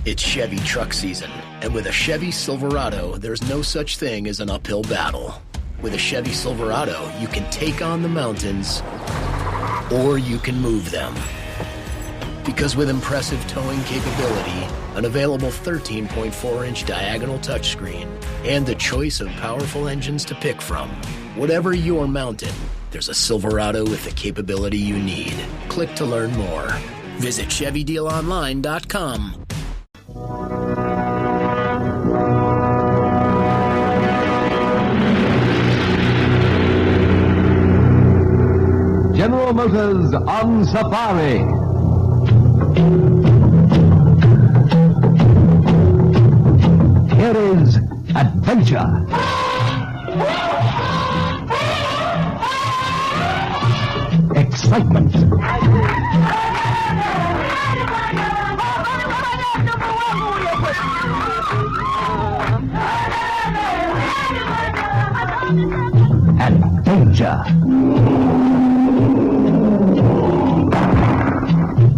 It's Chevy truck season, and with a Chevy Silverado, there's no such thing as an uphill battle. With a Chevy Silverado, you can take on the mountains, or you can move them. Because with impressive towing capability, an available 13.4-inch diagonal touchscreen, and the choice of powerful engines to pick from, whatever your mountain, there's a Silverado with the capability you need. Click to learn more. Visit ChevyDealOnline.com. General Motors on Safari. Here is adventure. Excitement. And danger.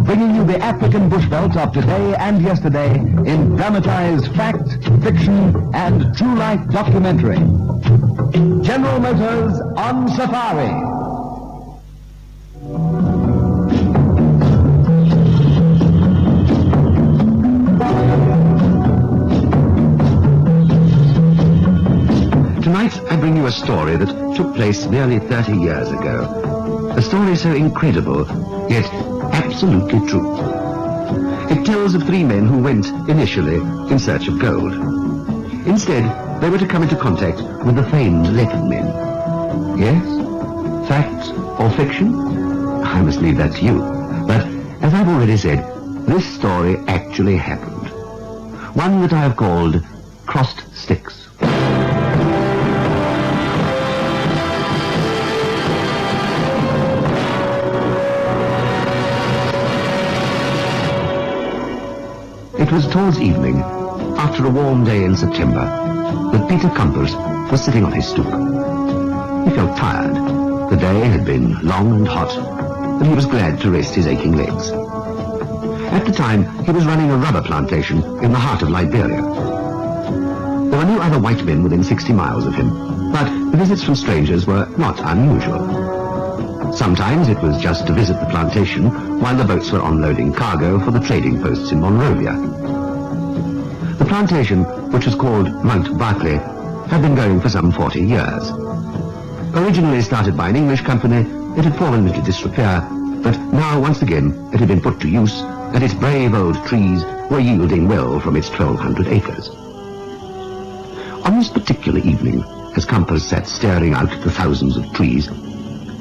Bringing you the African bush veldt of today and yesterday in dramatized fact, fiction, and true-life documentary. General Motors on Safari. Tonight I bring you a story that took place nearly 30 years ago. A story so incredible, yet absolutely true. It tells of three men who went, initially, in search of gold. Instead, they were to come into contact with the famed leopard men. Yes? Fact or fiction? I must leave that to you. But, as I've already said, this story actually happened. One that I have called Crossed Sticks. It was towards evening, after a warm day in September, that Peter Campers was sitting on his stoop. He felt tired. The day had been long and hot, and he was glad to rest his aching legs. At the time, he was running a rubber plantation in the heart of Liberia. There were no other white men within 60 miles of him, but visits from strangers were not unusual. Sometimes it was just to visit the plantation while the boats were unloading cargo for the trading posts in Monrovia. The plantation, which was called Mount Barclay, had been going for some 40 years. Originally started by an English company, it had fallen into disrepair, but now once again it had been put to use, and its brave old trees were yielding well from its 1,200 acres. On this particular evening, as Campers sat staring out at the thousands of trees,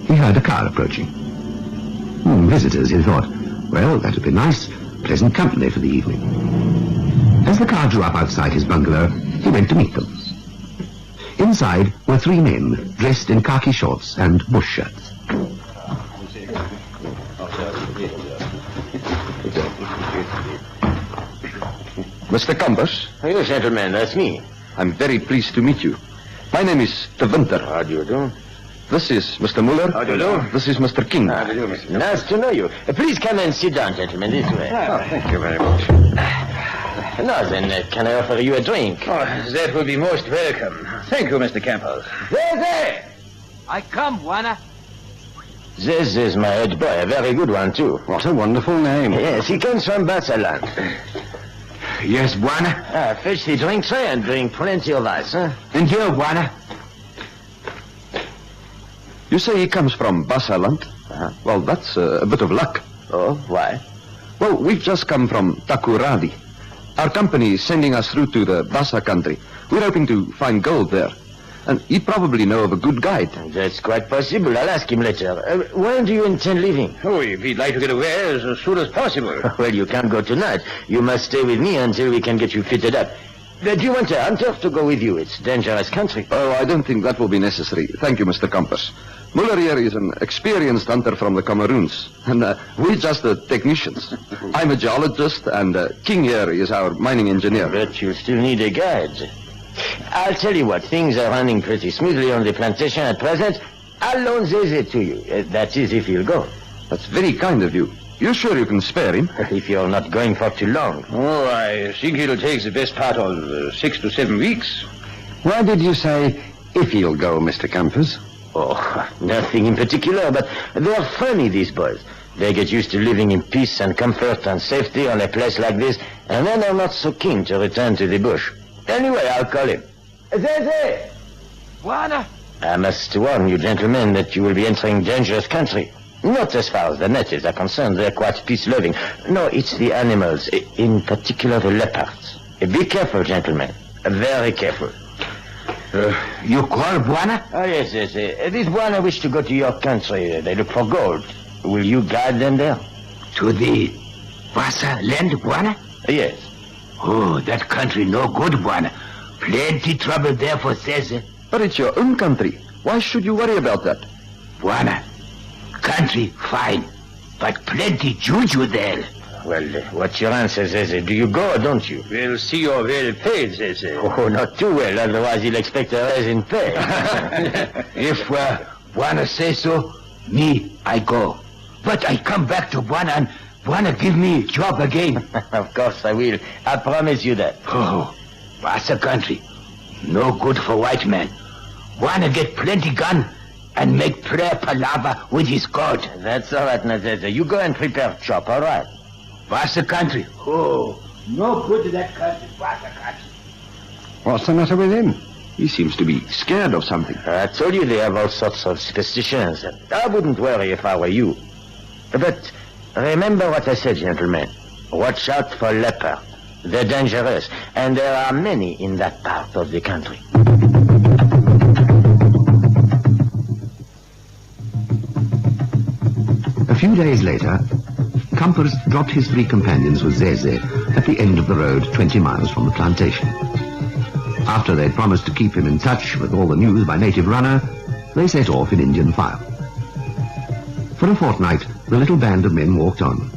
he heard a car approaching. Visitors, he thought. Well, that would be nice, pleasant company for the evening. As the car drew up outside his bungalow, he went to meet them. Inside were three men, dressed in khaki shorts and bush shirts. Mr. Campers? Yes, gentlemen, that's me. I'm very pleased to meet you. My name is De Winter. How do you do? This is Mr. Muller. How do you do? This is Mr. King. How do you do, Mr. Nice to know you. Please come and sit down, gentlemen, this way. Thank you very much. Now then, can I offer you a drink? Oh, that will be most welcome. Thank you, Mr. Campbell. There! I come, Juana. This is my head boy, a very good one, too. What a wonderful name. Yes, he comes from Bassaland. Yes, Juana. Fetch the drink tray and bring plenty of ice, huh? And you, Juana. You say he comes from Bassaland? Well, that's a bit of luck. Oh, why? Well, we've just come from Takoradi. Our company is sending us through to the Bassa country. We're hoping to find gold there. And he'd probably know of a good guide. That's quite possible. I'll ask him later. When do you intend leaving? Oh, if he'd like to get away as soon as possible. Well, you can't go tonight. You must stay with me until we can get you fitted up. Do you want a hunter to go with you? It's dangerous country. Oh, I don't think that will be necessary. Thank you, Mr. Campers. Muller here is an experienced hunter from the Cameroons, and we're just the technicians. I'm a geologist, and King here is our mining engineer. But you still need a guide. I'll tell you what, things are running pretty smoothly on the plantation at present. I'll loan Zeze to you. That is, if you'll go. That's very kind of you. You sure you can spare him? If you're not going for too long. Oh, I think it'll take the best part of 6 to 7 weeks. Why did you say if he'll go, Mr. Campers? Oh, nothing in particular, but they're funny, these boys. They get used to living in peace and comfort and safety on a place like this, and then they're not so keen to return to the bush. Anyway, I'll call him. Zeze! Buana? I must warn you, gentlemen, that you will be entering dangerous country. Not as far as the natives are concerned. They're quite peace-loving. No, it's the animals, in particular the leopards. Be careful, gentlemen. Very careful. You call Buana? Oh, yes. These Buana wish to go to your country. They look for gold. Will you guide them there? To the Vasa land, Buana? Yes. Oh, that country no good, Buana. Plenty trouble there for Cesar. But it's your own country. Why should you worry about that? Buana, country fine, but plenty juju there. Well, what's your answer, Zeze? Do you go or don't you? We'll see you're well paid, Zeze. Oh, not too well, otherwise he'll expect a raise in pay. If Buana says so, me, I go. But I come back to Buana and Buana give me job again. Of course I will. I promise you that. Oh, Vasa country, no good for white man. Buana get plenty gun and make prayer palava with his God. That's all right, Nazeze. You go and prepare chop, all right? Vasa country, oh, no good to that country, Vasa country. What's the matter with him? He seems to be scared of something. I told you they have all sorts of superstitions. I wouldn't worry if I were you. But remember what I said, gentlemen. Watch out for leopard. They're dangerous, and there are many in that part of the country. A few days later, Campers dropped his 3 companions with Zeze at the end of the road 20 miles from the plantation. After they'd promised to keep him in touch with all the news by native runner, they set off in Indian file. For a fortnight, the little band of men walked on,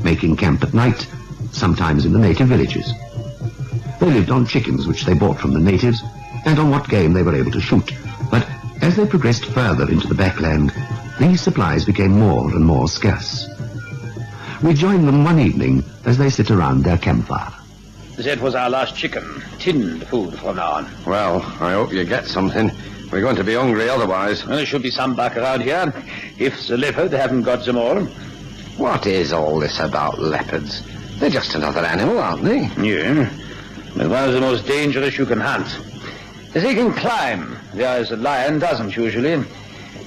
making camp at night, sometimes in the native villages. They lived on chickens which they bought from the natives, and on what game they were able to shoot. But as they progressed further into the backland, these supplies became more and more scarce. We joined them one evening as they sit around their campfire. That was our last chicken. Tinned food from now on. Well, I hope you get something. We're going to be hungry otherwise. Well, there should be some back around here, if the leopard haven't got them all. What is all this about leopards? They're just another animal, aren't they? Yeah, but one of the most dangerous you can hunt. They can climb, whereas a lion doesn't usually.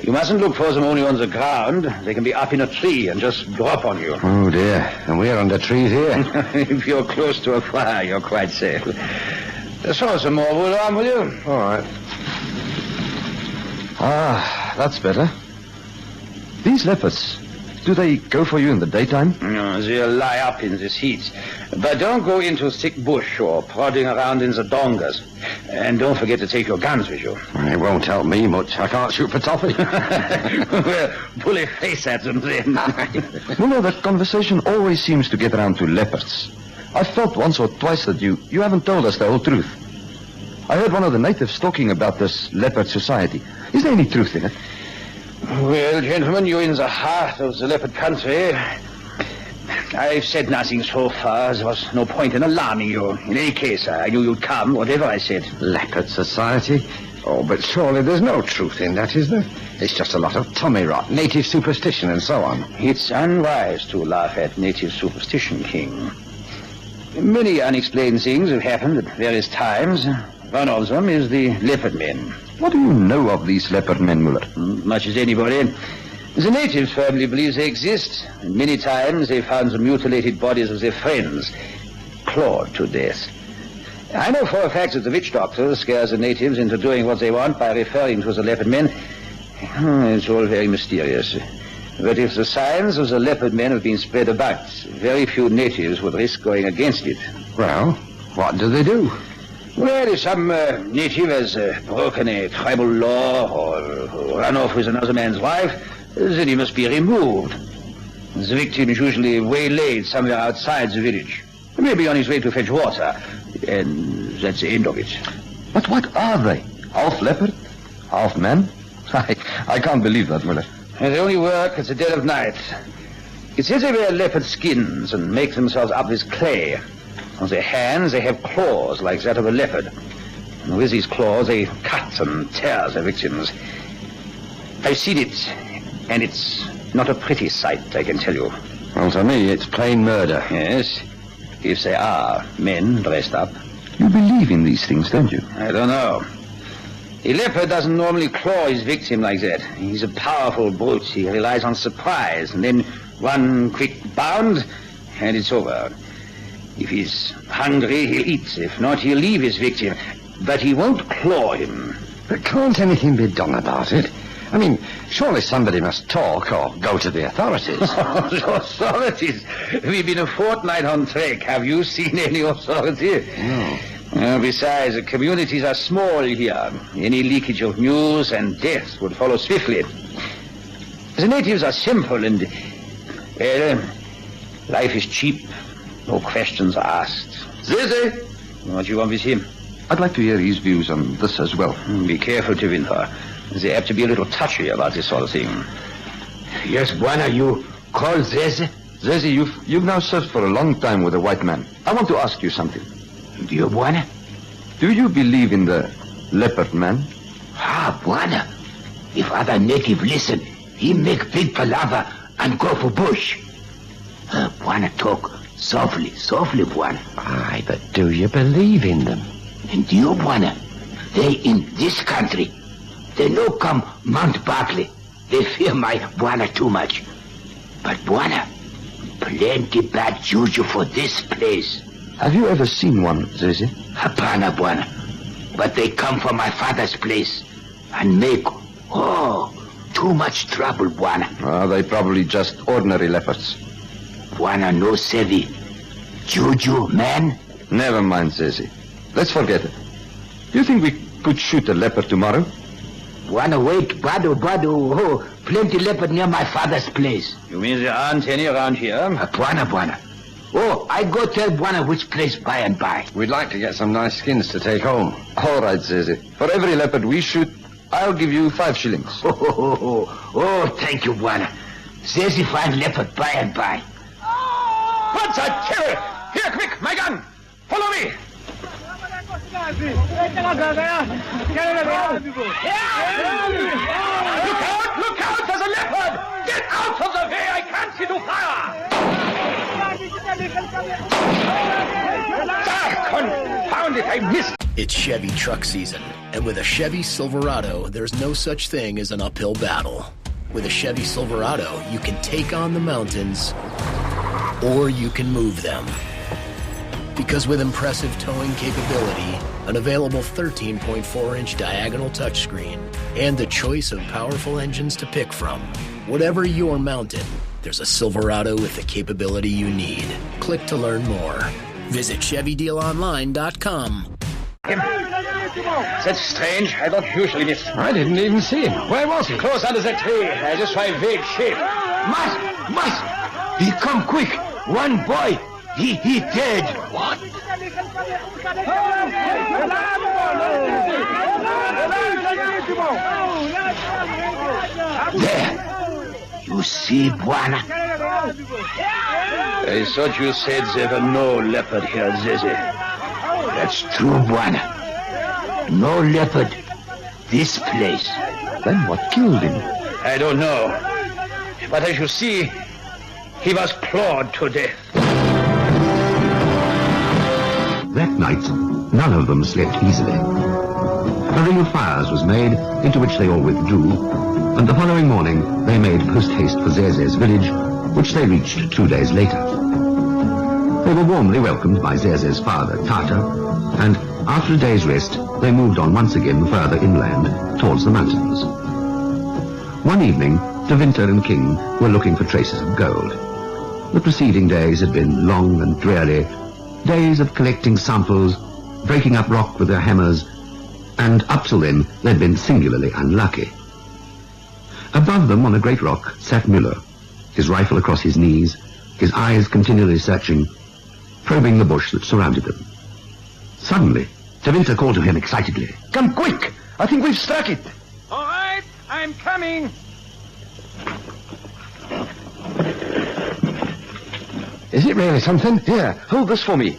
You mustn't look for them only on the ground. They can be up in a tree and just drop on you. Oh, dear. And we're under trees here. If you're close to a fire, you're quite safe. Throw some more wood on, will you? All right. Ah, that's better. These leopards, do they go for you in the daytime? No, they'll lie up in this heat. But don't go into thick bush or prodding around in the dongas. And don't forget to take your guns with you. It won't help me much. I can't shoot for toffee. Well, pull a face at them then. No, that conversation always seems to get around to leopards. I felt once or twice that you haven't told us the whole truth. I heard one of the natives talking about this leopard society. Is there any truth in it? Well, gentlemen, you're in the heart of the leopard country. I've said nothing so far. There was no point in alarming you. In any case, I knew you'd come, whatever I said. Leopard society? Oh, but surely there's no truth in that, is there? It's just a lot of tommy rot, native superstition and so on. It's unwise to laugh at native superstition, King. Many unexplained things have happened at various times. One of them is the leopard men. What do you know of these leopard men, Muller? Much as anybody. The natives firmly believe they exist, and many times they found the mutilated bodies of their friends, clawed to death. I know for a fact that the witch doctor scares the natives into doing what they want by referring to the leopard men. It's all very mysterious. But if the signs of the leopard men have been spread about, very few natives would risk going against it. Well, what do they do? Well, if some native has broken a tribal law or run off with another man's wife, then he must be removed. The victim is usually waylaid somewhere outside the village, maybe on his way to fetch water, and that's the end of it. But what are they? Half leopard? Half man? I can't believe that, Muller. And they only work at the dead of night. It says they wear leopard skins and make themselves up with clay. On their hands they have claws like that of a leopard. And with these claws they cut and tear their victims. I've seen it, and it's not a pretty sight, I can tell you. Well, to me, it's plain murder. Yes, if they are men dressed up. You believe in these things, don't you? I don't know. A leopard doesn't normally claw his victim like that. He's a powerful brute. He relies on surprise, and then one quick bound, and it's over. If he's hungry, he'll eat. If not, he'll leave his victim. But he won't claw him. But can't anything be done about it? I mean, surely somebody must talk or go to the authorities. The authorities? We've been a fortnight on trek. Have you seen any authority? No. Besides, the communities are small here. Any leakage of news and death would follow swiftly. The natives are simple and, well, life is cheap. No questions are asked. Zeze! What do you want with him? I'd like to hear his views on this as well. Be careful, Tevinter. They have to be a little touchy about this sort of thing. Yes, Buana, you call Zeze? Zeze, you've now served for a long time with a white man. I want to ask you something. Do you, Buana? Do you believe in the leopard man? Ah, Buana. If other native listen, he make big palaver and go for bush. Buana talk softly, Buana. Aye, but do you believe in them? And you, Buana, they in this country. They no come Mount Barkley. They fear my Buana too much. But Buana, plenty bad juju for this place. Have you ever seen one, Zeze? Hapana, Buana. But they come from my father's place and make, too much trouble, Buana. They probably just ordinary leopards. Buana no sevi. Juju, man? Never mind, Zeze. Let's forget it. Do you think we could shoot a leopard tomorrow? Buana, wait, Badu. Plenty leopard near my father's place. You mean there aren't any around here? Buana. Oh, I go tell Buana which place by and by. We'd like to get some nice skins to take home. All right, Zeze. For every leopard we shoot, I'll give you 5 shillings. Oh, thank you, Buana. Zeze find leopard by and by. What's a kill? Here, quick, my gun. Follow me. Look out, there's a leopard. Get out of the way, I can't see to fire. Confound it, I missed. It's Chevy truck season, and with a Chevy Silverado, there's no such thing as an uphill battle. With a Chevy Silverado, you can take on the mountains, or you can move them. Because with impressive towing capability, an available 13.4-inch diagonal touchscreen, and the choice of powerful engines to pick from, whatever your mountain, there's a Silverado with the capability you need. Click to learn more. Visit ChevyDealOnline.com. That's strange. I don't usually miss. I didn't even see him. Where was he? Close under the tree. I just saw a vague shape. Mas! He come quick. One boy. He dead. What? There. You see, Buana? I thought you said there were no leopard here, Zeze. That's true, Buana. No leopard. This place. Then what killed him? I don't know. But as you see, he was clawed to death. That night, none of them slept easily. A ring of fires was made, into which they all withdrew, and the following morning they made post-haste for Zeze's village, which they reached 2 days later. They were warmly welcomed by Zeze's father, Tata, and after a day's rest, they moved on once again further inland towards the mountains. One evening, Tevinter and King were looking for traces of gold. The preceding days had been long and dreary, days of collecting samples, breaking up rock with their hammers, and up till then they'd been singularly unlucky. Above them on a great rock sat Müller, his rifle across his knees, his eyes continually searching, probing the bush that surrounded them. Suddenly, Tevinter called to him excitedly. Come quick! I think we've struck it! All right, I'm coming. Is it really something? Here, hold this for me.